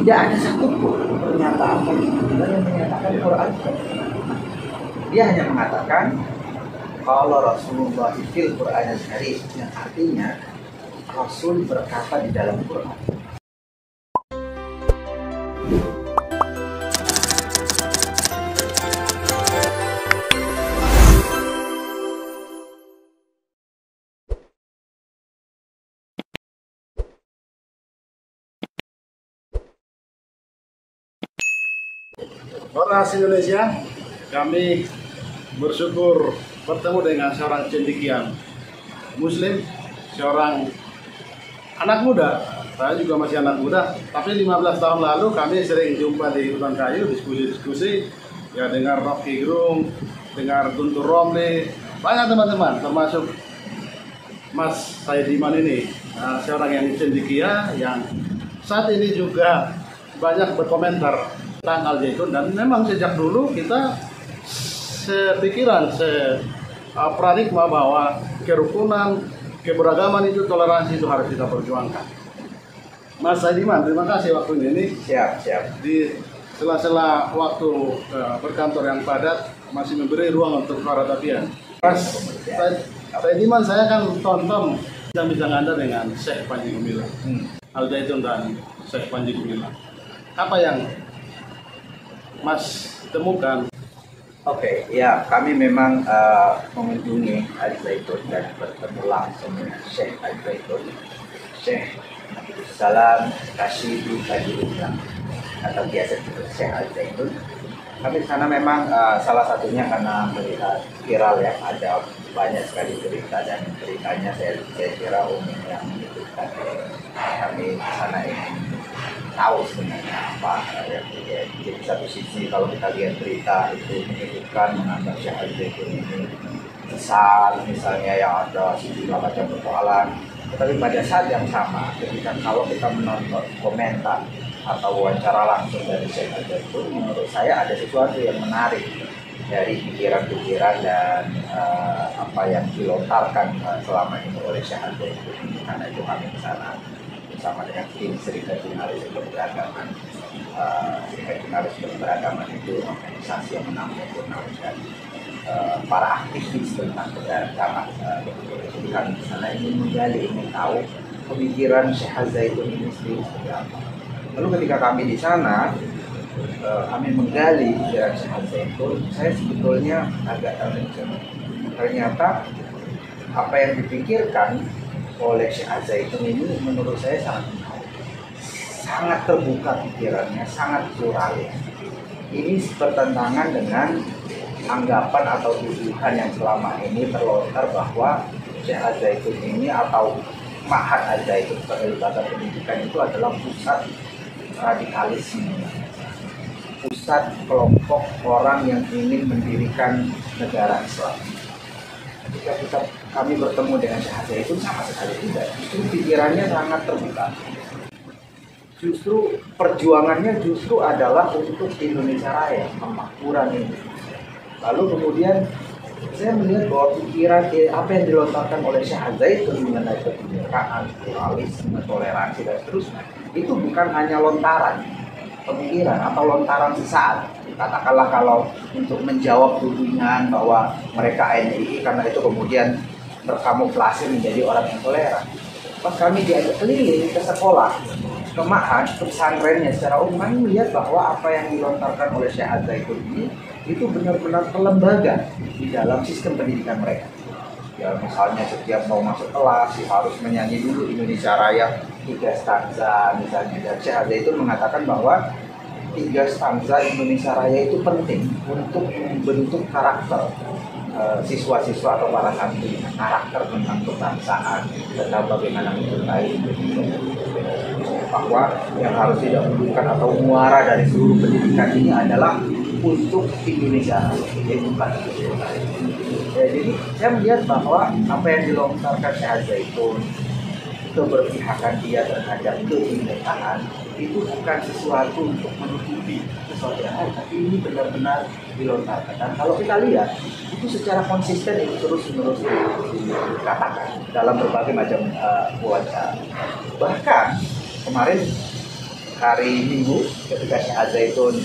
tidak ada satupun pernyataan yang menyatakan Quran. Dia hanya mengatakan kalau Rasulullah fil Quran Syarif, yang artinya Rasul berkata di dalam Quran. Ormas Indonesia, kami bersyukur bertemu dengan seorang cendekiawan Muslim, seorang anak muda. Saya juga masih anak muda, tapi 15 tahun lalu kami sering jumpa di Hutan Kayu, diskusi-diskusi, ya dengar Rocky Gerung, dengar Guntur Romli, banyak teman-teman, termasuk Mas Saidiman ini, seorang yang cendekia yang saat ini juga banyak berkomentar tentang Al-Zaitun, dan memang sejak dulu kita sepikiran, paradigma bahwa kerukunan, keberagaman itu, toleransi itu harus kita perjuangkan. Mas Saidiman, terima kasih waktunya ini. Siap. Di sela-sela waktu berkantor yang padat masih memberi ruang untuk para tapian. Mas Saidiman, saya kan tonton bincang-bincang Anda dengan Syekh Panji Gumilang, Al-Zaitun dan Syekh Panji Gumilang. Apa yang Mas temukan? Oke, ya kami memang mengunjungi Al-Zaitun dan bertemu langsung dengan Syekh Al-Zaitun, Syekh Salam Kashibi Panji Gumilang, atau biasa disebut Syekh Al-Zaitun. Kami di sana memang salah satunya karena melihat viral ya, ada banyak sekali berita, dan beritanya saya kira umum yang menyebutkan kami di sana ingin tahu sebenarnya apa yang terjadi. Jadi satu sisi kalau kita lihat berita itu menyebutkan menganggap Syekh Al-Zaitun ini sesat misalnya, yang ada sejumlah macam persoalan. Tetapi pada saat yang sama, ketika kalau kita menonton komentar atau wawancara langsung dari Syekh Al-Zaitun, menurut saya ada sesuatu yang menarik dari pikiran-pikiran dan apa yang dilontarkan selama ini oleh Syekh Al-Zaitun. Karena itu kami ke sana bersama dengan tim Serikat Jurnalis Beragama. Serikat Jurnalis Beragama itu organisasi yang menampung jurnalis dan para aktivis tentang keberagaman. Jadi kami di sana ingin menggali, ingin tahu pemikiran Syekh Al-Zaitun ini sendiri seperti apa. Lalu ketika kami di sana, kami menggali pikiran Syekh Al-Zaitun, saya sebetulnya agak terkejut. Ternyata apa yang dipikirkan oleh Syekh Al-Zaitun ini menurut saya sangat terbuka pikirannya, sangat pluralis. Ini bertentangan dengan anggapan atau tuduhan yang selama ini terlontar bahwa Syekh Al-Zaitun ini atau Ma'had Al-Zaitun sebagai lembaga pendidikan itu adalah pusat radikalisme, pusat kelompok orang yang ingin mendirikan negara Islam. Ketika kami bertemu dengan Syekh Al-Zaitun sama sekali tidak. Justru pikirannya sangat terbuka. Justru perjuangannya justru adalah untuk Indonesia Raya, kemakmuran ini. Lalu kemudian saya melihat bahwa pikiran apa yang dilontarkan oleh Syekh Al-Zaitun mengenai kebinekaan, pluralisme, toleransi dan seterusnya, itu bukan hanya lontaran pemikiran atau lontaran sesaat. Katakanlah kalau untuk menjawab tudingan bahwa mereka NII karena itu kemudian berkamuflase menjadi orang yang toleran. Pas kami diajak keliling ke sekolah, ke ma'had, ke pesantrennya secara umum, kami melihat bahwa apa yang dilontarkan oleh Syekh Al-Zaitun ini itu benar-benar lembaga di dalam sistem pendidikan mereka. Ya misalnya setiap mau masuk kelas harus menyanyi dulu Indonesia Raya 3 stanza misalnya. Dan Syekh Al-Zaitun mengatakan bahwa 3 stanza Indonesia Raya itu penting untuk membentuk karakter siswa-siswa atau para santri, karakter tentang kebangsaan, tentang bagaimana mencintai Indonesia. Bahwa yang harus didahulukan atau muara dari seluruh pendidikan ini adalah untuk Indonesia, bukan Indonesia. Ya, jadi saya melihat bahwa apa yang dilontarkan Syekh Al-Zaitun, keberpihakan dia terhadap kebinekaan, itu bukan sesuatu untuk menutupi sesuatu yang lain, tapi ini benar-benar dilontarkan. Dan kalau kita lihat, itu secara konsisten itu terus-menerus dikatakan dalam berbagai macam wawancara. Bahkan kemarin hari Minggu ketika Syekh Al-Zaitun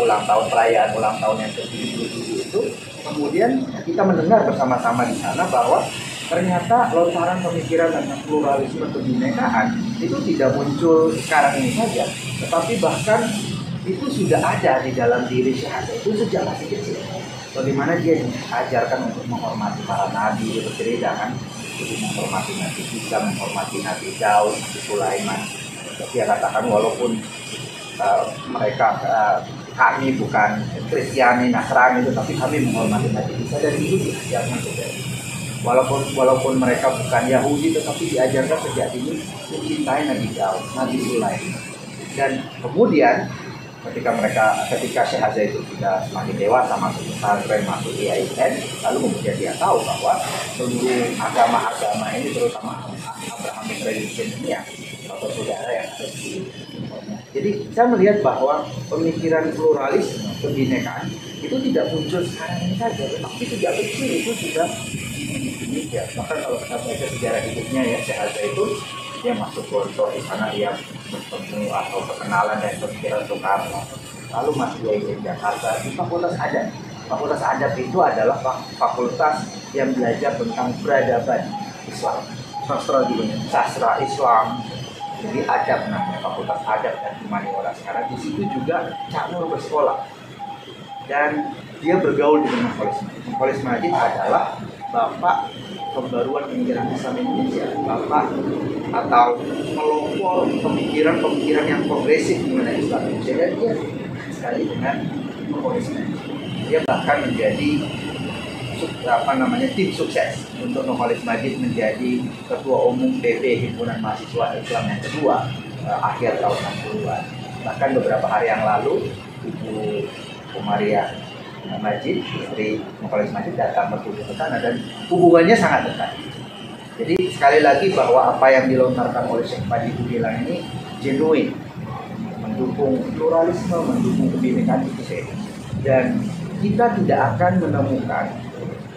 ulang tahun, perayaan ulang tahun yang ke-77 itu, kemudian kita mendengar bersama-sama di sana bahwa ternyata lontaran pemikiran tentang pluralisme kebinekaan itu tidak muncul sekarang ini saja, tetapi bahkan itu sudah ada di dalam diri Syekh Al-Zaitun sejak masih kecil. Bagaimana dia diajarkan untuk menghormati para nabi, dia bercerita kan, jadi menghormati Nabi Isa, menghormati Nabi Daud, Nabi Sulaiman. Dia katakan walaupun kami bukan Kristiani, Nasrani, tetapi kami menghormati Nabi Isa, dan itu diajarkan sejak ini. Walaupun mereka bukan Yahudi, tetapi diajarkan sejak ini mencintai Nabi Daud, Nabi Sulaiman. Dan kemudian ketika Syekh Al-Zaitun sudah semakin dewasa, masuk pesantren, masuk IAIN, lalu kemudian dia tahu bahwa seluruh agama-agama ini, terutama Abrahamic Religion ini ya, atau saudara yang ada di. Jadi saya melihat bahwa pemikiran pluralis kebinekaan itu tidak muncul sekarang ini saja, tetapi sejak kecil itu sudah ya. Bahkan kalau kita baca sejarah hidupnya ya, Syekh Al-Zaitun, dia masuk Gontor, di sana dia bertemu atau perkenalan dan pemikiran Soekarno, lalu masuk IAIN Jakarta di Fakultas Adab. Fakultas Adab itu adalah fakultas yang belajar tentang peradaban Islam, Sastra juga ya. sastra Islam, jadi adab namanya, Fakultas Adab dan Humaniora. Sekarang di situ juga Cak Nur bersekolah dan dia bergaul dengan Mukholis Majid adalah bapak pembaruan pemikiran Islam Indonesia, bapak atau melopor pemikiran yang progresif mengenai Islam Indonesia, dan dia sekali dengan Mukholis Majid. Dia bahkan menjadi tim sukses untuk Mukholis Majid menjadi ketua umum PP Himpunan Mahasiswa Islam yang kedua akhir tahun 60-an. Bahkan beberapa hari yang lalu Ibu Umariah Majid, istri Mukholis Majid, datang berkunjung ke sana dan hubungannya sangat dekat. Jadi sekali lagi bahwa apa yang dilontarkan oleh Syekh Panji Gumilang ini genuine, mendukung pluralisme, mendukung kebinekaan itu saya. Dan kita tidak akan menemukan,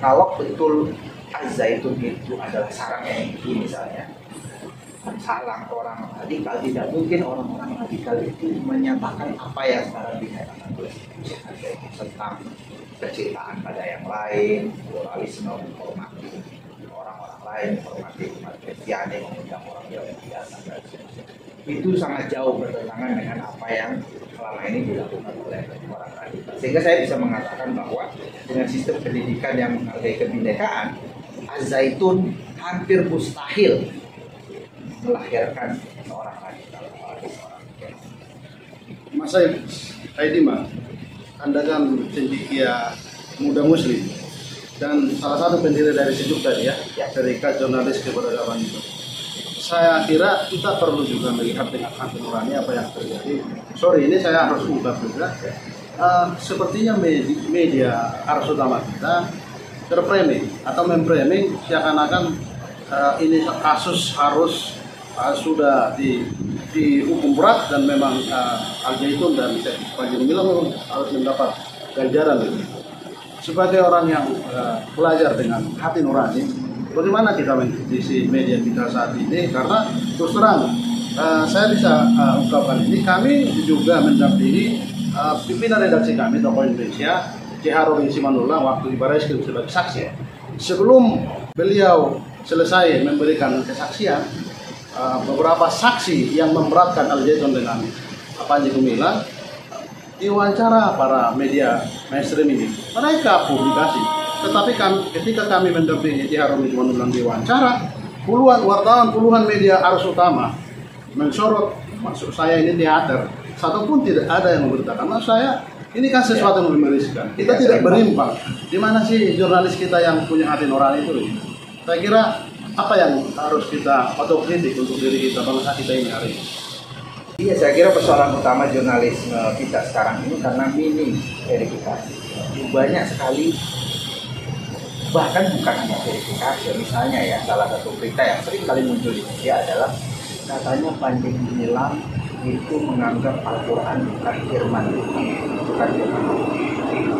kalau betul Al-Zaitun itu adalah sarang MI misalnya, salah orang radikal, tidak mungkin orang-orang radikal itu menyatakan apa yang sekarang dikatakan oleh Syekh Al-Zaitun tentang kecintaan pada yang lain, pluralisme, menghormati orang-orang lain, menghormati umat Kristiani, mengundang orang Yahudi biasa. Itu sangat jauh bertentangan dengan apa yang selama ini dilakukan oleh orang radikal. Sehingga saya bisa mengatakan bahwa dengan sistem pendidikan yang menghargai kebinekaan, Al-Zaitun hampir mustahil melahirkan seorang radikal. Mas Aidima, Anda kan cendekia muda muslim dan salah satu pendiri dari Sejuk tadi ya, Serikat Jurnalis Keberagaman itu. Saya kira kita perlu juga melihat dengan hati nurani apa yang terjadi. Sorry, ini saya harus ungkap juga. Sepertinya media arus utama kita terframing atau memframing seakan-akan ini kasus harus sudah dihukum berat dan memang Al-Zaitun dan Syekh Panji Gumilang harus mendapat ganjaran. Sebagai orang yang belajar dengan hati nurani, bagaimana kita mengkritisi media kita saat ini? Karena terus terang saya bisa ungkapkan ini, kami juga mendampingi pimpinan redaksi kami Tokoh Indonesia Jiharul Simanullah waktu di Barreskrim sebagai saksi. Sebelum beliau selesai memberikan kesaksian, beberapa saksi yang memberatkan Al-Zaitun dengan Panji Gumilang diwawancara para media mainstream ini, mereka publikasi. Tetapi ketika kami mendampingi Jiharul Simanullah diwawancara, puluhan wartawan, puluhan media arus utama mensorot, maksud saya ini teater, satupun tidak ada yang memberitakan. Maksud saya ini kan sesuatu yang memeriskan. Kita tidak berimbang. Di mana sih jurnalis kita yang punya hati nurani itu? Saya kira apa yang harus kita otokritik untuk diri kita, bangsa kita ini hari ini? Iya, saya kira persoalan utama jurnalisme kita sekarang ini karena minim verifikasi. Banyak sekali, bahkan bukan hanya verifikasi. Misalnya ya, salah satu berita yang sering kali muncul di media adalah katanya Panji Gumilang itu menganggap Al-Quran bukan firman Tuhan.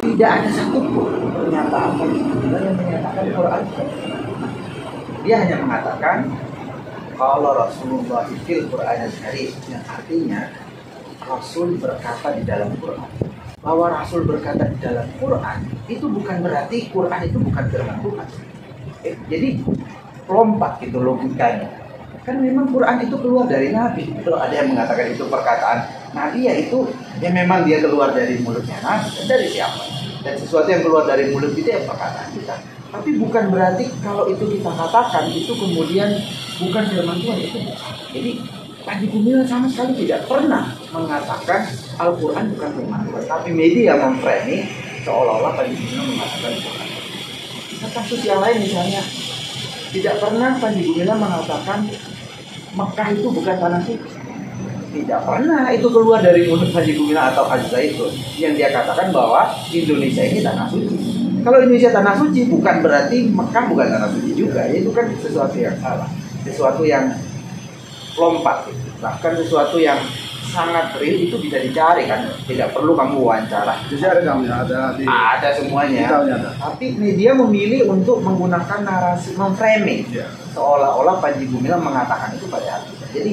Tidak ada satupun pernyataan Panji Gumilang yang menyatakan Al-Quran. Dia hanya mengatakan qala Rasulullah fil Qur'anil Karim, yang artinya Rasul berkata di dalam Quran. Bahwa Rasul berkata di dalam Quran itu bukan berarti Quran itu bukan firman Tuhan. Jadi lompat gitu logikanya. Kan memang Quran itu keluar dari Nabi. Kalau ada yang mengatakan itu perkataan Nabi, ya itu ya memang dia keluar dari mulutnya Nabi. Dari siapa? Dan sesuatu yang keluar dari mulut kita yang perkataan kita. Tapi bukan berarti kalau itu kita katakan itu kemudian bukan firman Tuhan, itu bukan. Jadi Panji Gumilang sama sekali tidak pernah mengatakan Al-Quran bukan firman Tuhan. Tapi media memframing seolah-olah Panji Gumilang mengatakan Quran. Nah, kasus yang lain misalnya, tidak pernah Panji Gumilang mengatakan Mekah itu bukan tanah suci. Tidak pernah itu keluar dari mulut Panji Gumilang atau Az-Zaitun. Yang dia katakan bahwa Indonesia ini tanah suci. Kalau Indonesia tanah suci bukan berarti Mekah bukan tanah suci juga. Itu kan sesuatu yang salah, sesuatu yang lompat. Bahkan sesuatu yang sangat real itu bisa dicari kan. Tidak perlu kamu wawancara. Jadi ada kamu ada semuanya. Ada. Tapi media memilih untuk menggunakan narasi memframing seolah-olah Panji Gumilang mengatakan itu pada kita. Jadi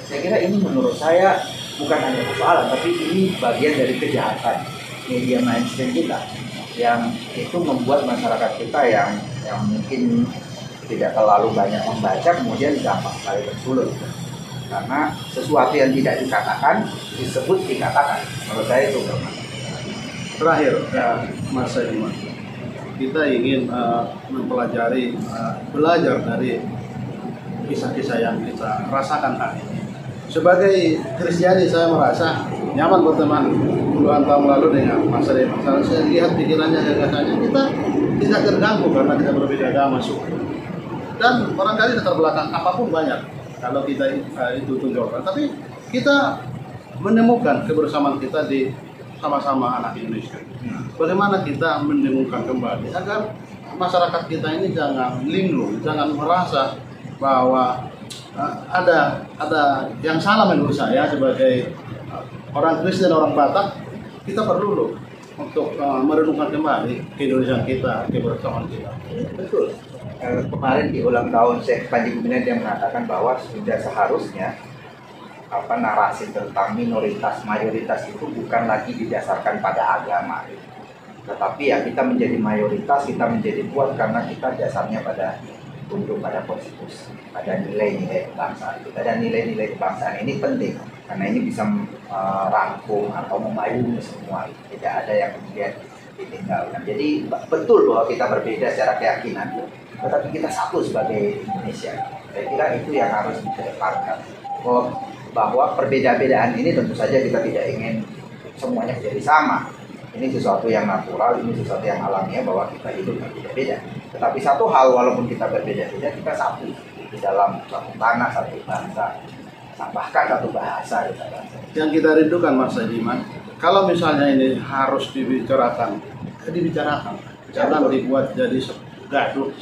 saya kira ini menurut saya bukan hanya persoalan, tapi ini bagian dari kejahatan media mainstream kita yang itu membuat masyarakat kita yang mungkin tidak terlalu banyak membaca kemudian gampang sekali tersulut karena sesuatu yang tidak dikatakan disebut dikatakan. Menurut saya itu bermasalah. Terakhir, Mas Saidiman, kita ingin mempelajari, belajar dari kisah-kisah yang kita rasakan hari ini. Sebagai Kristiani saya merasa nyaman berteman puluhan tahun lalu dengan Mas Saidiman. Saya lihat pikirannya, gagasannya, kita tidak terganggu karena kita berbeda agama, suku. Dan barangkali latar belakang apapun banyak kalau kita itu tunjukkan. Tapi kita menemukan kebersamaan kita di sama-sama anak Indonesia. Bagaimana kita menemukan kembali agar masyarakat kita ini jangan linglung, jangan merasa bahwa ada yang salah menurut saya sebagai orang Kristen, orang Batak. Kita perlu loh untuk merenungkan kembali keindonesiaan kita, kebersamaan kita. Betul. Kemarin di ulang tahun Syekh Panji Gumilang dia mengatakan bahwa sudah seharusnya narasi tentang minoritas mayoritas itu bukan lagi didasarkan pada agama, tetapi ya kita menjadi mayoritas, kita menjadi kuat karena kita dasarnya tunduk pada konstitusi, pada nilai-nilai kebangsaan kita. Dan nilai-nilai kebangsaan ini penting karena ini bisa merangkum atau memayungi semua, tidak ada yang kemudian ditinggalkan. Jadi betul bahwa kita berbeda secara keyakinan, tetapi kita satu sebagai Indonesia. Saya kira itu yang harus dikedepankan. Bahwa perbedaan-bedaan ini tentu saja kita tidak ingin semuanya menjadi sama. Ini sesuatu yang natural, ini sesuatu yang alamiah bahwa kita hidup berbeda. Tetapi satu hal, walaupun kita berbeda-beda, kita satu di dalam satu tanah, satu bangsa, bahkan satu bahasa. Yang kita rindukan, Mas Saidiman, kalau misalnya ini harus dibicarakan, jangan dibuat jadi gaduh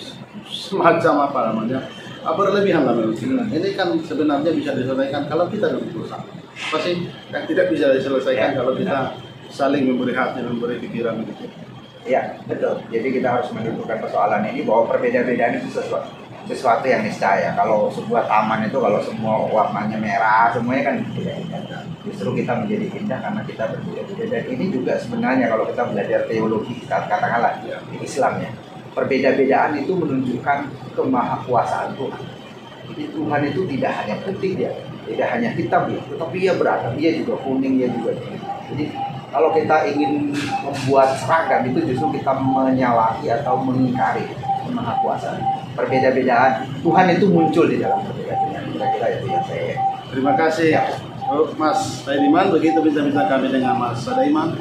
semacam apa namanya, berlebihan lah menurut kita. Ini kan sebenarnya bisa diselesaikan kalau kita duduk bersama. Apa sih yang tidak bisa diselesaikan kalau kita saling memberi hati, memberi pikiran gitu. Ya, betul. Jadi kita harus mendudukkan persoalan ini bahwa perbedaan-bedaan itu sesuatu yang niscaya. Kalau sebuah taman itu kalau semua warnanya merah, semuanya kan tidak indah. Justru kita menjadi indah karena kita berbeda-beda. Dan ini juga sebenarnya kalau kita belajar teologi, katakanlah Islam ya, perbeda-bedaan itu menunjukkan kemahakuasaan Tuhan. Jadi Tuhan itu tidak hanya putih dia, tidak hanya hitam dia, tetapi dia beragam, dia juga kuning, dia juga biru. Jadi kalau kita ingin membuat seragam itu justru kita menyalahi atau mengingkari kemahakuasaan. Perbeda-bedaan Tuhan itu muncul di dalam perbedaan. Kira-kira itu yang saya. Terima kasih Mas Saidiman. Begitu bincang-bincang kami dengan Mas Saidiman.